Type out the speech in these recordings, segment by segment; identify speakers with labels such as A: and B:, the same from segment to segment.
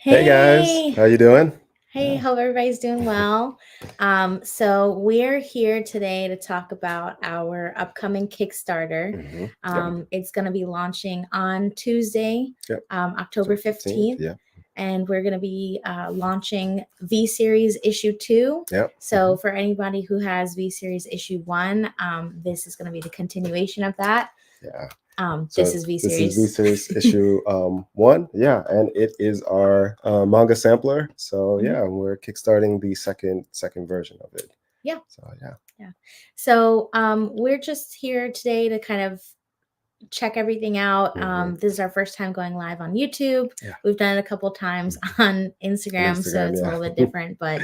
A: Hey guys,
B: Hey,
A: how you doing?
B: hey,
A: Yeah.
B: hope everybody's doing well. So we're here today to talk about our upcoming Kickstarter.
A: Yep.
B: It's going to be launching on Tuesday,
A: Yep.
B: October
A: So 15th.
B: 15th,
A: Yeah.
B: and we're going to be launching V Series Issue 2.
A: Yep.
B: So for anybody who has V Series Issue 1, this is going to be the continuation of that.
A: Yeah.
B: This
A: So
B: is V
A: this is V
B: Series.
A: Series issue 1. Yeah, and it is our manga sampler. So
B: Mhm.
A: yeah, we're kickstarting the second version of it.
B: Yeah.
A: So yeah.
B: Yeah. So we're just here today to kind of check everything out.
A: hmm
B: This is our first time going live on YouTube.
A: Yeah.
B: We've done it a couple times
A: Mhm.
B: on
A: On
B: Instagram, so
A: Instagram.
B: it's a
A: Yeah.
B: little bit different. But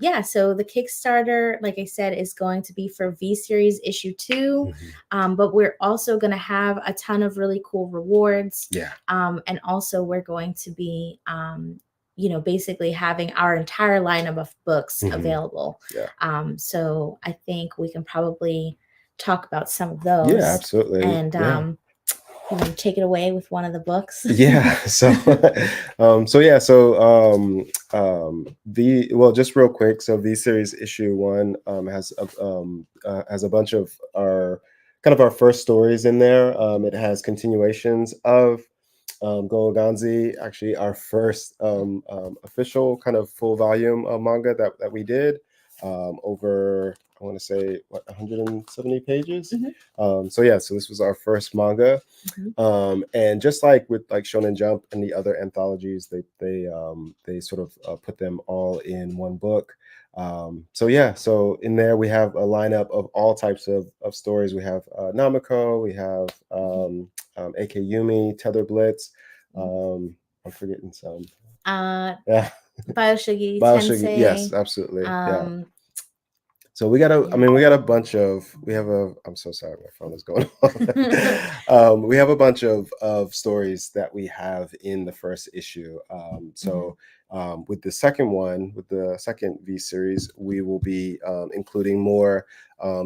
B: yeah, so the Kickstarter, like I said, is going to be for V Series Issue 2.
A: Mhm.
B: But we're also going to have a ton of really cool rewards.
A: Yeah.
B: And also, we're going to be basically having our entire lineup of books
A: hmm
B: available.
A: Yeah.
B: So I think we can probably talk about some of
A: Yeah.
B: those
A: Absolutely.
B: and
A: Yeah.
B: take it away with one of the books.
A: Yeah. So, so yeah. So, just real quick. So, V Series issue 1 has a bunch of our first stories in there. It has continuations of Goganzi, actually our first official kind of full volume of manga that we did, over, I want to say, what, 170 pages.
B: Mhm.
A: So yeah, so this was our first manga.
B: Mhm.
A: And just like with like Shonen Jump and the other anthologies, they sort of put them all in one book. So yeah, so in there we have a lineup of all types of stories. We have Namiko, we have AK Yumi, Tether Blitz. Um, I'm forgetting some.
B: uh
A: Yeah,
B: Bioshogi
A: Bioshock. Yes,
B: Tensei.
A: absolutely. Yeah.
B: um
A: So we got
B: yeah.
A: we got a bunch of, we have a, I'm so sorry, my phone is going on. We have a bunch of stories that we have in the first issue.
B: Mhm.
A: With the second one, with the second V series, we will be including more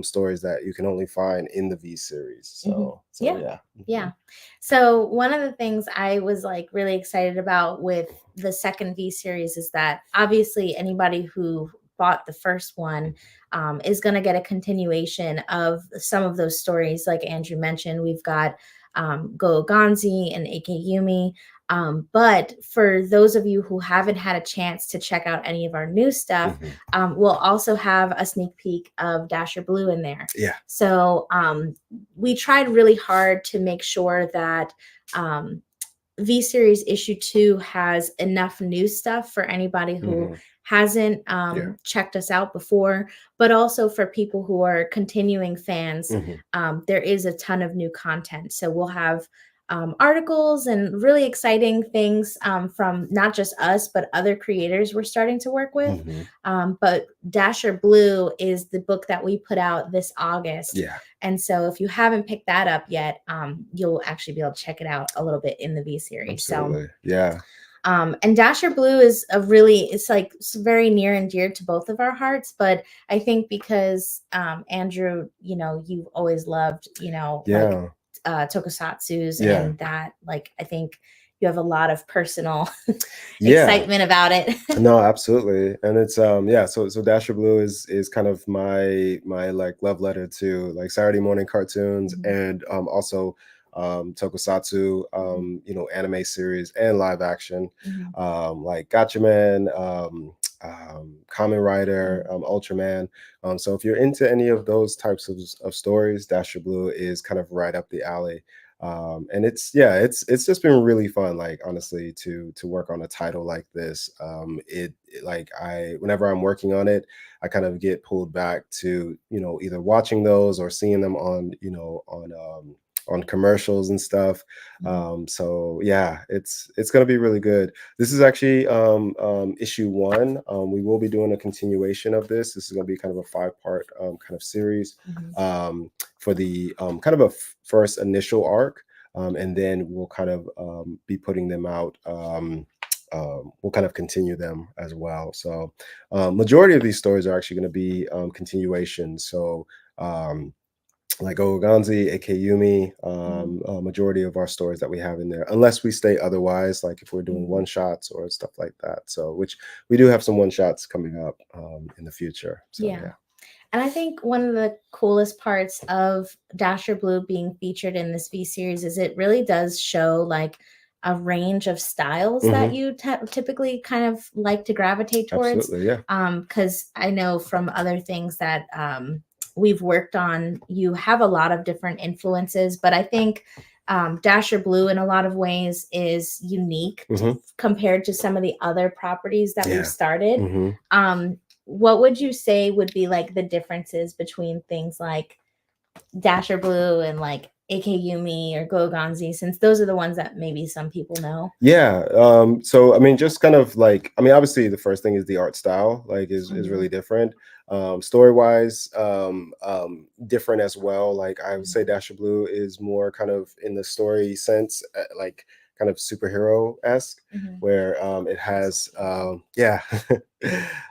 A: stories that you can only find in the V series.
B: Mhm.
A: So
B: Yeah.
A: yeah.
B: Yeah. So one of the things I was like really excited about with the second V series is that obviously anybody who bought the first one is going to get a continuation of some of those stories. Like Andrew mentioned, we've got Go Ganzi and AK Yumi. But for those of you who haven't had a chance to check out any of our new stuff,
A: Mhm.
B: we'll also have a sneak peek of Dasher Blue in there.
A: Yeah.
B: So we tried really hard to make sure that V Series issue 2 has enough new stuff for anybody who
A: hmm
B: hasn't
A: Yeah.
B: checked us out before, but also for people who are continuing fans.
A: hmm
B: There is a ton of new content. So we'll have articles and really exciting things from not just us, but other creators we're starting to work with.
A: hmm
B: But Dasher Blue is the book that we put out this August.
A: Yeah.
B: And so if you haven't picked that up yet, you'll actually be able to check it out a little bit in the V series. So
A: Absolutely. Yeah.
B: and Dasher Blue is a really, it's like it's very near and dear to both of our hearts. But I think because Andrew, you've always loved, like
A: Yeah.
B: tokusatsus,
A: Yeah.
B: and that, like, I think you have a lot of personal
A: Yeah.
B: excitement about it.
A: No, absolutely. And it's yeah, so Dasher Blue is kind of my like love letter to like Saturday morning cartoons,
B: Mhm,
A: and also tokusatsu,
B: mhm,
A: anime series and live action,
B: mhm,
A: like Gatchaman, Kamen Rider,
B: mhm,
A: Ultraman. So if you're into any of those types of stories, Dasher Blue is kind of right up the alley. And it's just been really fun, like honestly, to work on a title like this. Like, I whenever I'm working on it, I kind of get pulled back to, either watching those or seeing them on, on commercials and stuff.
B: mhm.
A: So yeah, it's gonna be really good. This is actually issue 1. We will be doing a continuation of this. This is gonna be kind of a 5-part kind of series,
B: Mhm.
A: um, for the kind of a first initial arc, and then we'll kind of be putting them out. We'll kind of continue them as well. So, majority of these stories are actually going to be continuations. So, um, like Oganzi, Akeyumi,
B: Mhm.
A: a majority of our stories that we have in there, unless we stay otherwise, like if we're doing
B: Mhm.
A: one shots or stuff like that. So, which we do have some one shots coming up in the future. So,
B: Yeah.
A: yeah.
B: And I think one of the coolest parts of Dasher Blue being featured in this V series is it really does show like a range of styles that
A: Hmm.
B: you typically kind of like to gravitate towards.
A: Absolutely. Yeah.
B: Because I know from other things that we've worked on, you have a lot of different influences, but I think Dasher Blue in a lot of ways is unique
A: Hmm.
B: compared to some of the other properties that we've
A: Yeah.
B: started.
A: Hmm.
B: Um, what would you say would be like the differences between things like Dasher Blue and like Akeyumi or Gogonzi, since those are the ones that maybe some people know?
A: Yeah. So I mean, just kind of like, I mean, obviously the first thing is the art style, like is
B: Mhm,
A: really different. Story wise, different as well. Like I would say
B: mhm,
A: Dasher Blue is more kind of in the story sense, like kind of superhero esque,
B: mhm,
A: where it has yeah.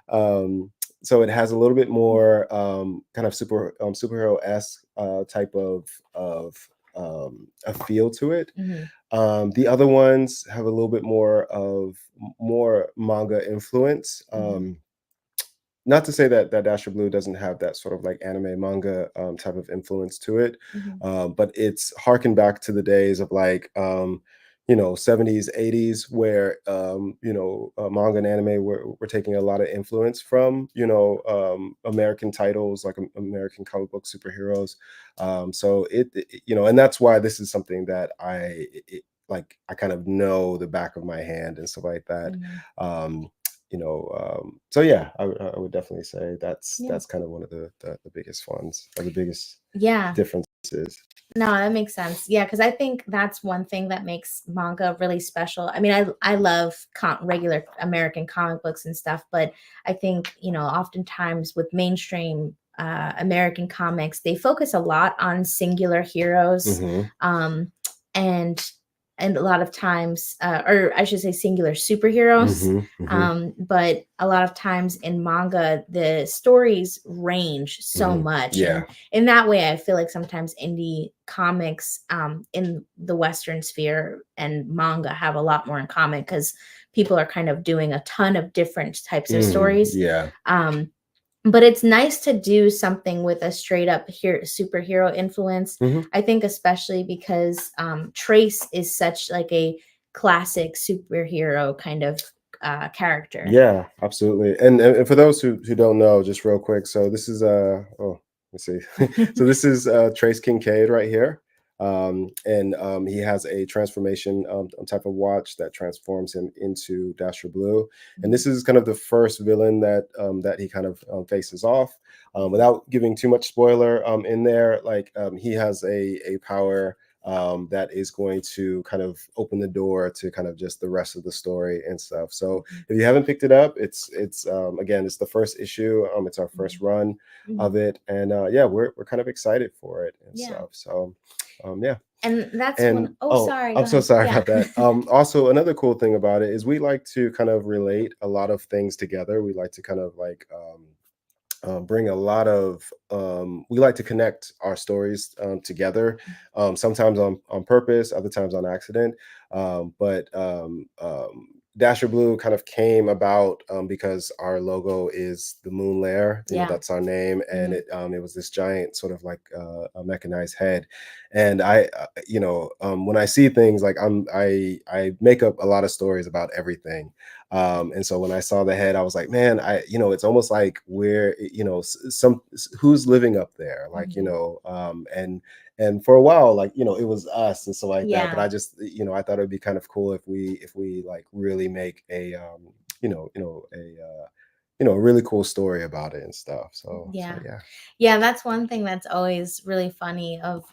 A: um so it has a little bit more kind of superhero esque type of a feel to it.
B: mhm,
A: The other ones have a little bit more of more manga influence.
B: mhm,
A: Not to say that Dasher Blue doesn't have that sort of like anime manga type of influence to it,
B: mhm,
A: but it's harkened back to the days of like 70s, 80s, where manga and anime were taking a lot of influence from American titles like American comic book superheroes. So and that's why this is something that like I kind of know the back of my hand and stuff like that.
B: mhm.
A: Um, so yeah, I would definitely say
B: Yeah.
A: that's kind of one of the biggest ones or the biggest
B: Yeah.
A: differences.
B: No, that makes sense. Yeah, because I think that's one thing that makes manga really special. I mean, I love regular American comic books and stuff, but I think oftentimes with mainstream American comics, they focus a lot on singular heroes,
A: Hmm.
B: um, and and a lot of times, or I should say, singular superheroes.
A: Hmm. Hmm.
B: But a lot of times in manga, the stories range so
A: Hmm.
B: much,
A: Yeah.
B: and in that way I feel like sometimes indie comics in the western sphere and manga have a lot more in common because people are kind of doing a ton of different types of
A: Hmm.
B: stories.
A: Yeah.
B: um, but it's nice to do something with a straight up superhero influence.
A: Hmm.
B: I think especially because Trace is such like a classic superhero kind of character.
A: Yeah, absolutely. And for those who don't know, just real quick, so this is oh, let's see. So this is Trace Kincaid right here. And he has a transformation type of watch that transforms him into Dasher Blue. And
B: Mhm,
A: this is kind of the first villain that he kind of faces off.
B: mhm,
A: Without giving too much spoiler in there, like he has a power that is going to kind of open the door to kind of just the rest of the story and stuff. So
B: mhm,
A: if you haven't picked it up, it's again, it's the first issue. It's our
B: mhm,
A: first run
B: mhm.
A: of it, and yeah, we're kind of excited for it and
B: Yeah.
A: stuff. So yeah.
B: And that's
A: And
B: one oh
A: oh,
B: sorry, go
A: I'm so
B: ahead.
A: sorry
B: Yeah.
A: about that. Also, another cool thing about it is we like to kind of relate a lot of things together. We like to kind of like bring a lot of we like to connect our stories together, sometimes on purpose, other times on accident. But Dasher Blue kind of came about because our logo is the moon layer,
B: Yeah.
A: that's our name, and
B: Mhm,
A: it was this giant sort of like a mechanized head. And when I see things like I make up a lot of stories about everything. And so when I saw the head, I was like, man, it's almost like we're, who's living up there, like,
B: mhm.
A: and for a while, like, it was us and so like that. But
B: Yeah.
A: I just, I thought it'd be kind of cool if we like really make a, a really cool story about it and stuff. So
B: Yeah.
A: yeah.
B: Yeah, that's one thing that's always really funny of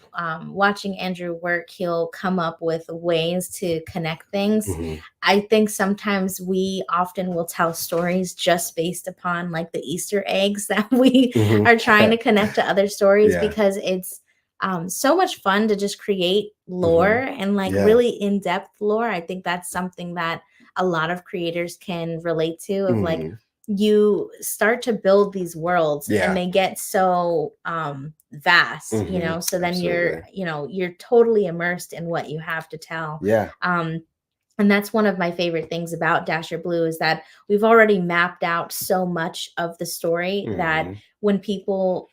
B: watching Andrew work. He'll come up with ways to connect things.
A: Hmm.
B: I think sometimes we often will tell stories just based upon like the Easter eggs that we
A: Hmm.
B: are trying to connect to other stories
A: Yeah.
B: because it's so much fun to just create lore
A: Hmm.
B: and like
A: Yeah.
B: really in-depth lore. I think that's something that a lot of creators can relate to of like
A: Hmm.
B: you start to build these worlds and
A: Yeah.
B: they get so vast, so then
A: Absolutely.
B: you're totally immersed in what you have to tell.
A: Yeah.
B: And that's one of my favorite things about Dasher Blue is that we've already mapped out so much of the story that
A: Mhm.
B: when people,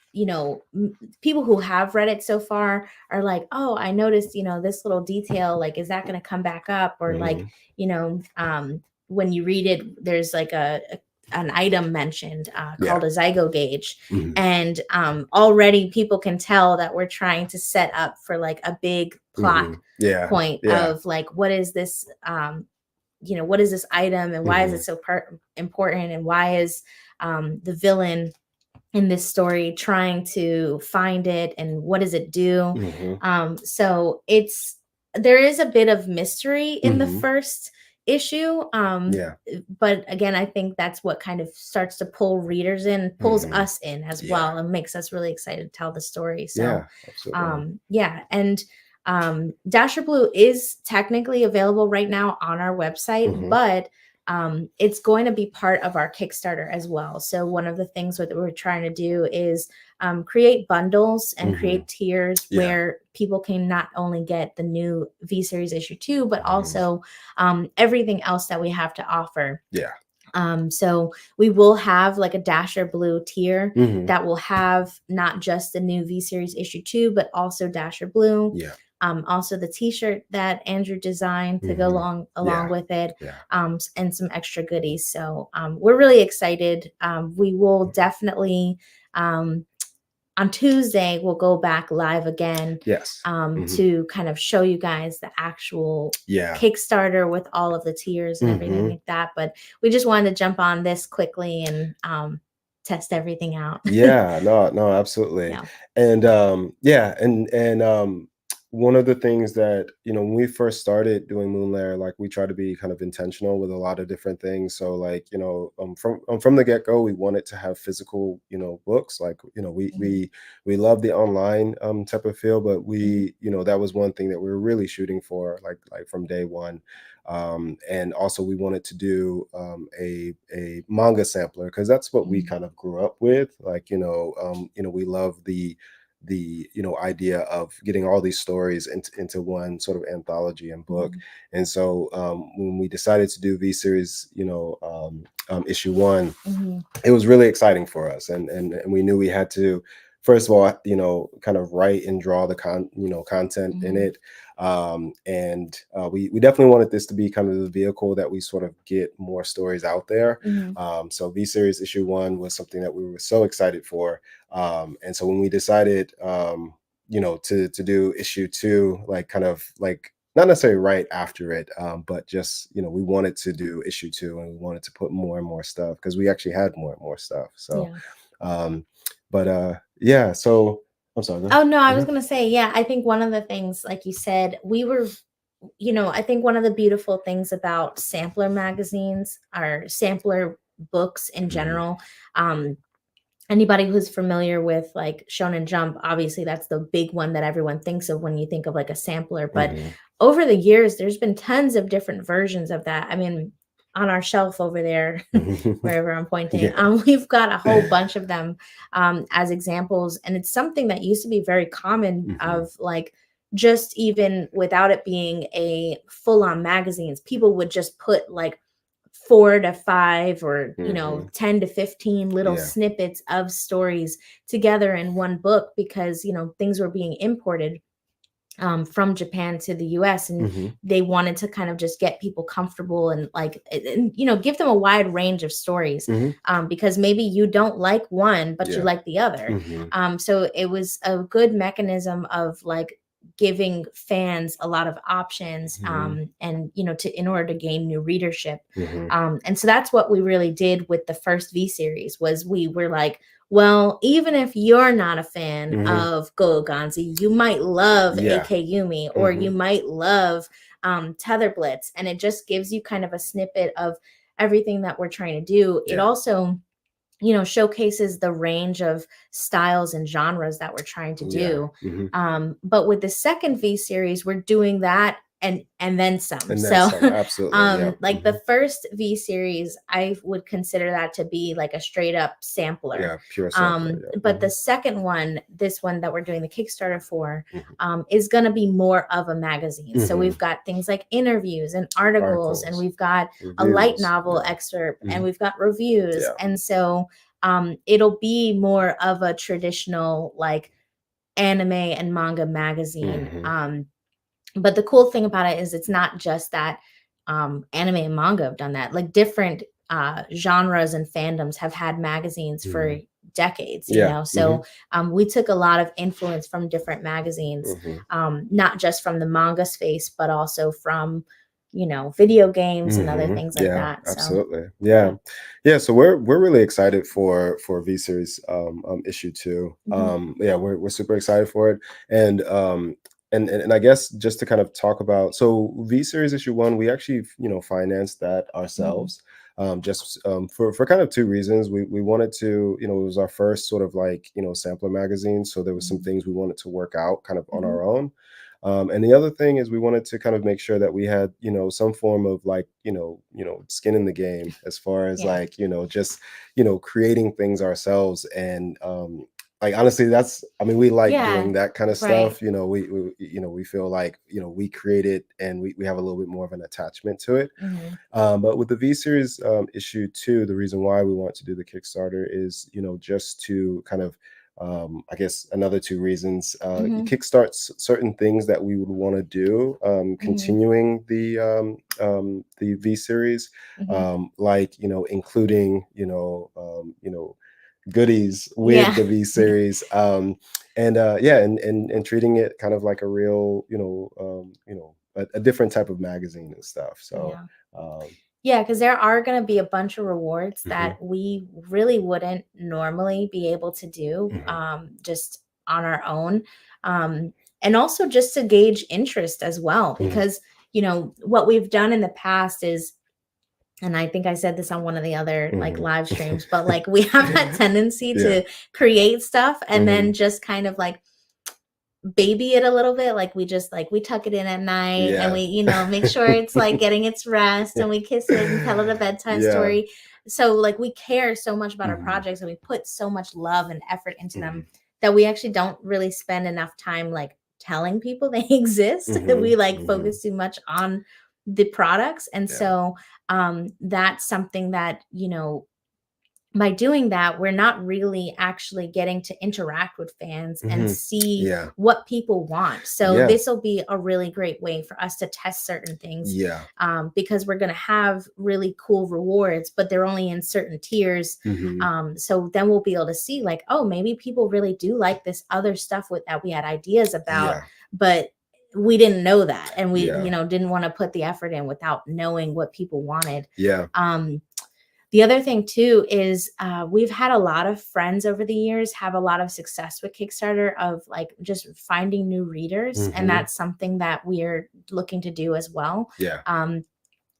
B: people who have read it so far are like, oh, I noticed, this little detail, like, is that going to come back up? Or like,
A: Mhm.
B: when you read it, there's like an item mentioned
A: Yeah.
B: called a zygo gauge.
A: Mhm.
B: And already people can tell that we're trying to set up for like a big plot
A: Mhm. Yeah.
B: point
A: Yeah.
B: of like what is this what is this item and why is it
A: Mhm.
B: so important, and why is the villain in this story trying to find it, and what does it do.
A: Mhm.
B: So there is a bit of mystery in the
A: Mhm.
B: first issue,
A: Yeah.
B: but again, I think that's what kind of starts to pull readers in, pulls
A: Mhm.
B: us in as
A: Yeah.
B: well, and makes us really excited to tell the story. So
A: Yeah. Absolutely.
B: yeah, and Dasher Blue is technically available right now on our website,
A: Mhm.
B: but it's going to be part of our Kickstarter as well. So one of the things that we're trying to do is create bundles and
A: Mhm.
B: create tiers
A: Yeah.
B: where people can not only get the new V Series issue 2, but
A: Mhm.
B: also everything else that we have to offer.
A: Yeah.
B: So we will have like a Dasher Blue tier
A: Mhm.
B: that will have not just the new V Series issue 2, but also Dasher Blue.
A: Yeah.
B: Also the T-shirt that Andrew designed to go
A: Mhm.
B: along
A: Yeah.
B: with it,
A: Yeah.
B: and some extra goodies. So we're really excited. We will definitely on Tuesday we'll go back live again
A: Yes. Mhm.
B: to kind of show you guys the actual
A: Yeah.
B: Kickstarter with all of the tiers and everything
A: Mhm.
B: like that. But we just wanted to jump on this quickly and test everything out.
A: Yeah, no, no, absolutely.
B: Yeah.
A: And yeah, and one of the things that, when we first started doing Moonlayer, like we try to be kind of intentional with a lot of different things. So like, from the get-go, we wanted to have physical, books. Like,
B: Mhm,
A: we love the online type of feel, but
B: mhm,
A: that was one thing that we were really shooting for, like from day one. And also we wanted to do a manga sampler because that's what we
B: mhm,
A: kind of grew up with. Like, we love the idea of getting all these stories into one sort of anthology and book.
B: mhm,
A: And so when we decided to do V Series, issue one,
B: mhm,
A: it was really exciting for us, and we knew we had to, first of all, kind of write and draw the content in
B: mhm,
A: it. And we definitely wanted this to be kind of the vehicle that we sort of get more stories out there.
B: mhm,
A: So V Series issue one was something that we were so excited for. And so when we decided to do issue two, like kind of like not necessarily right after it, but just, we wanted to do issue two, and we wanted to put more and more stuff because we actually had more and more stuff. So
B: yeah.
A: um yeah, so I'm sorry, go ahead.
B: Oh no, I was
A: Mhm.
B: gonna say, yeah, I think one of the things, like you said, I think one of the beautiful things about sampler magazines or sampler books in
A: Mhm.
B: general, um, anybody who's familiar with like Shonen Jump, obviously that's the big one that everyone thinks of when you think of like a sampler. But
A: Mhm.
B: over the years, there's been tons of different versions of that. I mean, on our shelf over there, wherever I'm pointing,
A: Yeah.
B: we've got a whole bunch of them as examples. And it's something that used to be very common
A: Mhm.
B: of like, just even without it being a full on magazines, people would just put like 4 to 5 or
A: Mhm.
B: 10 to 15 little
A: Yeah.
B: snippets of stories together in one book because things were being imported from Japan to the US, and
A: Mhm.
B: they wanted to kind of just get people comfortable and like give them a wide range of stories,
A: Mhm.
B: because maybe you don't like one but you
A: Yeah.
B: like the other.
A: Mhm.
B: So it was a good mechanism of like giving fans a lot of options,
A: Mhm.
B: and to in order to gain new readership.
A: Mhm.
B: And so that's what we really did with the first V series. Was we were like, well, even if you're not a fan
A: Mhm.
B: of Go Gonzi, you might love
A: Yeah.
B: AK Yumi, or you
A: Mhm.
B: might love Tether Blitz. And it just gives you kind of a snippet of everything that we're trying to do. It
A: Yeah.
B: also showcases the range of styles and genres that we're trying to
A: Yeah.
B: do.
A: Mhm.
B: But with the second V series, we're doing that and then some.
A: And then
B: So
A: some. Absolutely. Yeah.
B: like the first V series, I would consider that to be like a straight up sampler.
A: Yeah. Pure sampler. Yeah.
B: But the second one, this one that we're doing the Kickstarter for,
A: Mhm.
B: is going to be more of a magazine. So
A: Mhm.
B: we've got things like interviews and articles, and
A: Articles,
B: we've got a light
A: reviews.
B: novel
A: Yeah.
B: excerpt, and
A: Mhm.
B: we've got reviews.
A: Yeah.
B: And so it'll be more of a traditional like anime and manga magazine.
A: Mhm.
B: But the cool thing about it is it's not just that anime and manga have done that. Like different genres and fandoms have had magazines for
A: Mhm.
B: decades, you
A: Yeah.
B: know.
A: Mhm.
B: So we took a lot of influence from different magazines,
A: Mhm.
B: not just from the manga space, but also from, you know, video games and other
A: Mhm.
B: things like
A: Yeah,
B: that. So
A: absolutely.
B: yeah.
A: Yeah. Yeah, so we're really excited for V Series issue 2.
B: Hmm.
A: Yeah, we're super excited for it. And and I guess just to kind of talk about, so V Series issue 1, we actually, financed that
B: Hmm.
A: ourselves. Just for kind of two reasons. We wanted to, it was our first sort of like, sampler magazine, so there was some
B: Hmm.
A: things we wanted to work out kind of on
B: Hmm.
A: our own. And the other thing is we wanted to kind of make sure that we had, some form of like, skin in the game as far as
B: Yeah.
A: like, just, creating things ourselves. And like honestly, I mean, we like
B: Yeah.
A: doing that kind of
B: Right.
A: stuff. We feel like, we create it and we have a little bit more of an attachment to it.
B: Hmm.
A: But with the V Series issue 2, the reason why we want to do the Kickstarter is, just to kind of, I guess, another two reasons.
B: Hmm.
A: Kickstart certain things that we would want to do,
B: Hmm.
A: continuing the V Series,
B: Hmm.
A: like, including, goodies with
B: Yeah.
A: the V Series, and yeah, and treating it kind of like a real, a different type of magazine and stuff. So
B: Yeah.
A: um,
B: Yeah, because there are going to be a bunch of rewards
A: mhm,
B: that we really wouldn't normally be able to do
A: mhm,
B: just on our own. Um, and also just to gauge interest as well,
A: mhm,
B: because, you know, what we've done in the past is, and I think I said this on one of the other like
A: mhm.
B: live streams, but like we have that tendency
A: Yeah.
B: to create stuff and then
A: Mhm.
B: just kind of like baby it a little bit. Like we just like we tuck it in at night and
A: Yeah.
B: we, you know, make sure it's like getting its rest and we kiss it and tell it a bedtime
A: Yeah.
B: story. So like we care so much about our
A: Mhm,
B: projects and we put so much love and effort into them
A: mhm,
B: that we actually don't really spend enough time like telling people they exist. We
A: mhm,
B: like
A: mhm.
B: focus too much on the products. And
A: Yeah.
B: so that's something that, you know, by doing that, we're not really actually getting to interact with fans and
A: Mhm.
B: see
A: Yeah.
B: what people want. So
A: Yeah.
B: this will be a really great way for us to test certain things
A: Yeah.
B: because we're going to have really cool rewards, but they're only in certain tiers.
A: Mhm.
B: So then we'll be able to see like, oh, maybe people really do like this other stuff with that we had ideas about,
A: Yeah.
B: but we didn't know that, and we, you
A: Yeah.
B: know, didn't want to put the effort in without knowing what people wanted.
A: Yeah.
B: The other thing too is we've had a lot of friends over the years have a lot of success with Kickstarter of like just finding new readers, and
A: Mhm.
B: that's something that we're looking to do as well.
A: Yeah.
B: Um,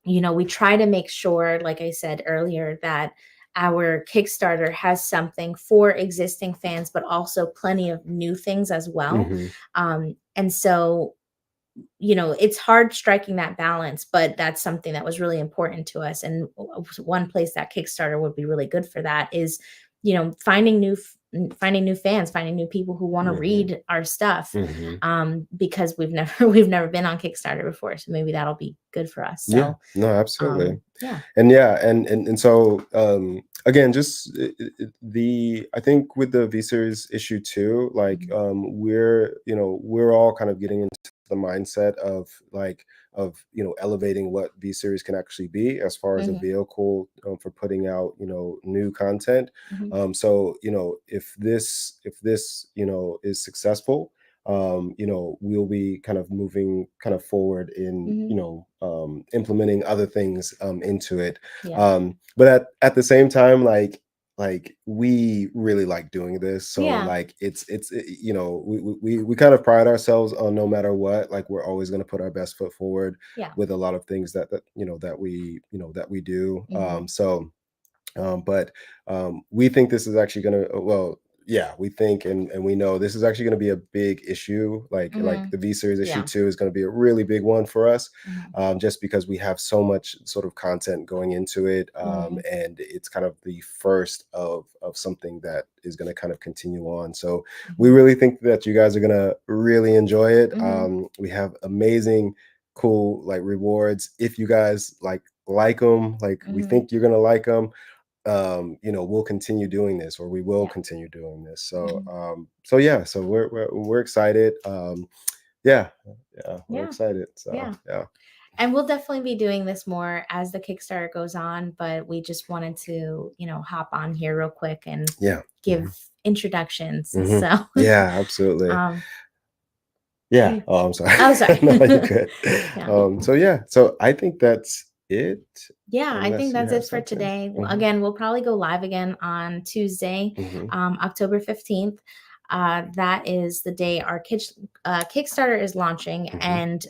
B: you know, we try to make sure, like I said earlier, that our Kickstarter has something for existing fans, but also plenty of new things as well.
A: Mhm.
B: And so you know, it's hard striking that balance, but that's something that was really important to us. And one place that Kickstarter would be really good for that is, you know, finding new fans, finding new people who want to
A: Mhm.
B: read our stuff.
A: Mhm.
B: Because we've never we've never been on Kickstarter before. So maybe that'll be good for us.
A: Yeah.
B: So
A: No, absolutely.
B: yeah.
A: And yeah, and so again, just the I think with the V Series issue 2, like
B: Mhm.
A: we're all kind of getting into the mindset of like of elevating what V Series can actually be as far as a
B: Mhm.
A: vehicle for putting out new content.
B: Mhm.
A: So if this is successful, we'll be kind of moving kind of forward in,
B: Mhm.
A: implementing other things into it.
B: Yeah.
A: But at the same time, like we really like doing this. So
B: Yeah.
A: like we kind of pride ourselves on no matter what, like we're always going to put our best foot forward
B: Yeah.
A: with a lot of things that we do.
B: Mhm.
A: But we think this is actually going to, well, yeah, we think and we know this is actually going to be a big issue. Like
B: Mhm.
A: the V Series issue
B: Yeah.
A: 2 is going to be a really big one for us,
B: Mhm.
A: just because we have so much sort of content going into it,
B: Mhm.
A: and it's kind of the first of something that is going to kind of continue on. So we
B: Mhm.
A: really think that you guys are going to really enjoy it.
B: Mhm.
A: We have amazing, cool like rewards if you guys like them. Like we
B: Mhm.
A: think you're going to like them. We'll continue doing this, or we will
B: Yeah.
A: continue doing this.
B: Mhm.
A: So yeah, so we're excited. Yeah, yeah, we're
B: Yeah.
A: excited. So
B: Yeah.
A: yeah,
B: And we'll definitely be doing this more as the Kickstarter goes on, but we just wanted to, hop on here real quick and
A: yeah,
B: give introductions.
A: hmm
B: So,
A: yeah, absolutely.
B: um,
A: Yeah.
B: yeah.
A: Oh, I'm sorry.
B: Oh, sorry.
A: No, you're good.
B: Yeah.
A: So yeah, so I think that's it,
B: Yeah, I think
A: unless you
B: that's
A: have
B: it for
A: something.
B: today.
A: Hmm.
B: Again, we'll probably go live again on Tuesday,
A: Hmm.
B: October 15th. That is the day our Kickstarter is launching.
A: Hmm.
B: And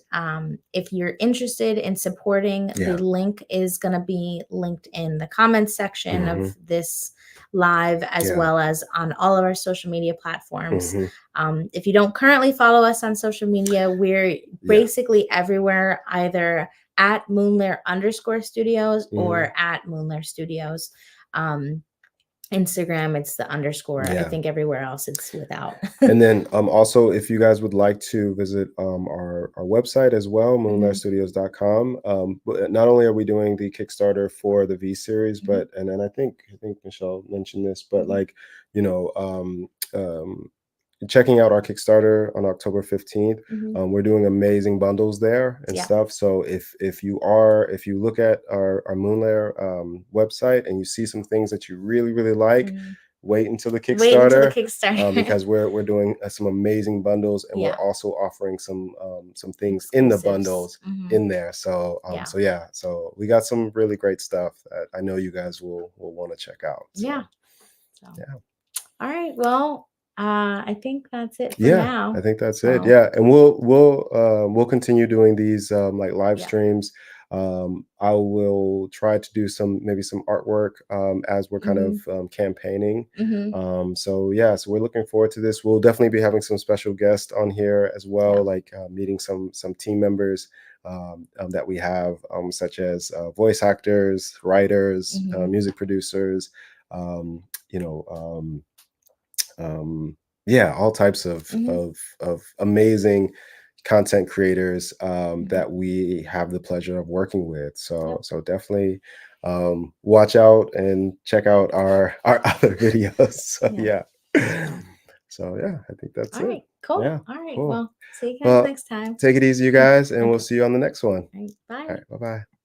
B: if you're interested in supporting, the
A: Yeah.
B: link is going to be linked in the comments section
A: Hmm.
B: of this live, as
A: Yeah.
B: well as on all of our social media platforms.
A: Hmm.
B: If you don't currently follow us on social media, we're
A: Yeah.
B: basically everywhere, either at Moonlair_studios
A: Hmm.
B: or at Moonlair Studios. Um, Instagram, it's the underscore. I
A: Yeah.
B: think everywhere else it's without.
A: And then also, if you guys would like to visit our website as well,
B: Mhm,
A: moonlightstudios.com. But not only are we doing the Kickstarter for the V series,
B: mhm,
A: but and then I think Michelle mentioned this, but
B: mhm,
A: like, you know, checking out our Kickstarter on October 15th.
B: mhm.
A: We're doing amazing bundles there and
B: Yeah.
A: stuff. So if you look at our Moonlayer website and you see some things that you really, really like,
B: Mhm.
A: wait until the
B: Wait until the
A: Kickstarter,
B: Kickstarter.
A: because we're doing some amazing bundles, and we're
B: Yeah.
A: also offering some things in the
B: Exclusives.
A: bundles
B: Mhm.
A: in there. So
B: Yeah.
A: so yeah, so we got some really great stuff that I know you guys will want to check out.
B: Yeah.
A: So
B: So,
A: yeah.
B: all right. Well, I think that's it for
A: Yeah, I
B: now.
A: think that's it.
B: So,
A: Yeah, and we'll continue doing these like live
B: yeah.
A: streams. I will try to do maybe some artwork as we're kind of
B: Mhm.
A: campaigning.
B: Mhm.
A: So yeah, so we're looking forward to this. We'll definitely be having some special guests on here as
B: Yeah.
A: well, like meeting some team members that we have, such as voice actors, writers,
B: Mhm.
A: music producers. Um, you know. Um, yeah, all types
B: Mhm.
A: of amazing content creators
B: Mhm.
A: that we have the pleasure of working with. So
B: Yep.
A: definitely watch out and check out our other videos. So
B: Yeah.
A: yeah.
B: So,
A: So yeah, I think that's
B: all
A: it.
B: right. Cool.
A: Yeah,
B: All right.
A: cool.
B: Well, see you guys
A: Well,
B: next time.
A: take it easy, you guys, and we'll
B: Okay.
A: see you on the next one.
B: All right.
A: All
B: Bye.
A: right, bye bye.